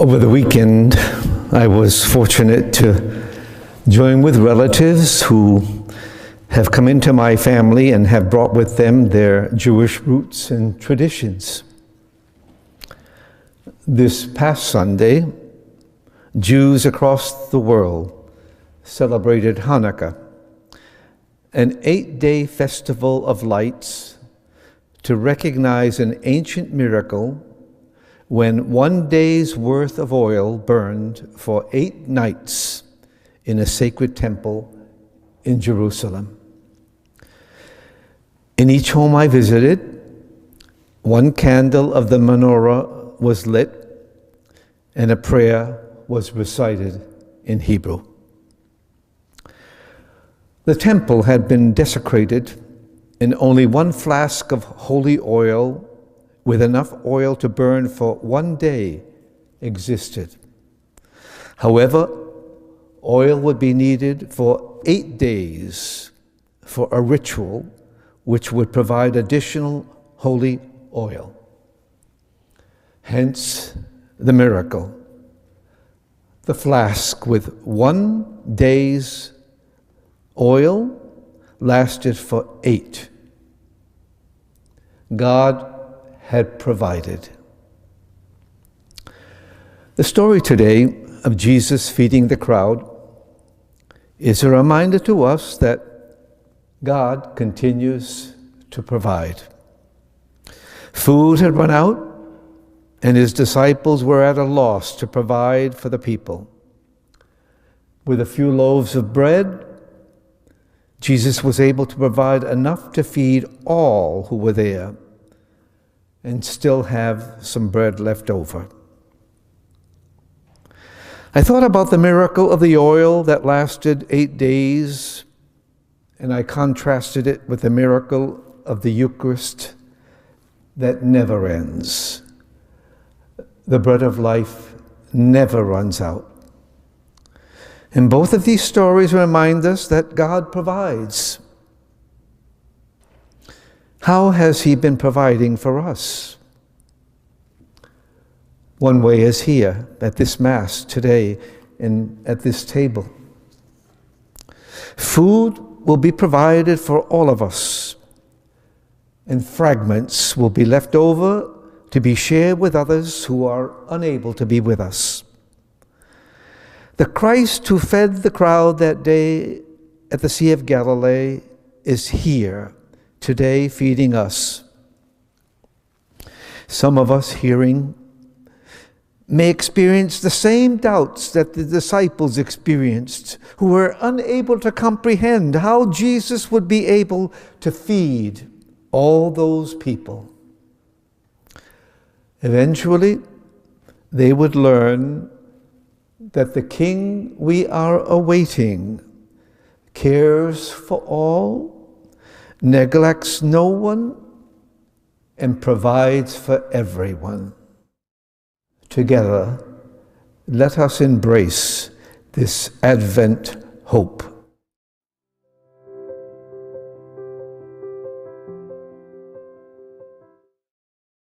Over the weekend, I was fortunate to join with relatives who have come into my family and have brought with them their Jewish roots and traditions. This past Sunday, Jews across the world celebrated Hanukkah, an 8-day festival of lights to recognize an ancient miracle when 1 day's worth of oil burned for 8 nights in a sacred temple in Jerusalem. In each home I visited, 1 candle of the menorah was lit and a prayer was recited in Hebrew. The temple had been desecrated and only 1 flask of holy oil with enough oil to burn for 1 day existed. However, oil would be needed for 8 days for a ritual which would provide additional holy oil. Hence the miracle. The flask with 1 day's oil lasted for 8. God had provided. The story today of Jesus feeding the crowd is a reminder to us that God continues to provide. Food had run out, and his disciples were at a loss to provide for the people. With a few loaves of bread, Jesus was able to provide enough to feed all who were there and still have some bread left over. I thought about the miracle of the oil that lasted 8 days, and I contrasted it with the miracle of the Eucharist that never ends. The bread of life never runs out. And both of these stories remind us that God provides. How has he been providing for us? One way is here, at this Mass today, and at this table. Food will be provided for all of us, and fragments will be left over to be shared with others who are unable to be with us. The Christ who fed the crowd that day at the Sea of Galilee is here today feeding us. Some of us hearing may experience the same doubts that the disciples experienced, who were unable to comprehend how Jesus would be able to feed all those people. Eventually, they would learn that the King we are awaiting cares for all, neglects no one, and provides for everyone. Together, let us embrace this Advent hope.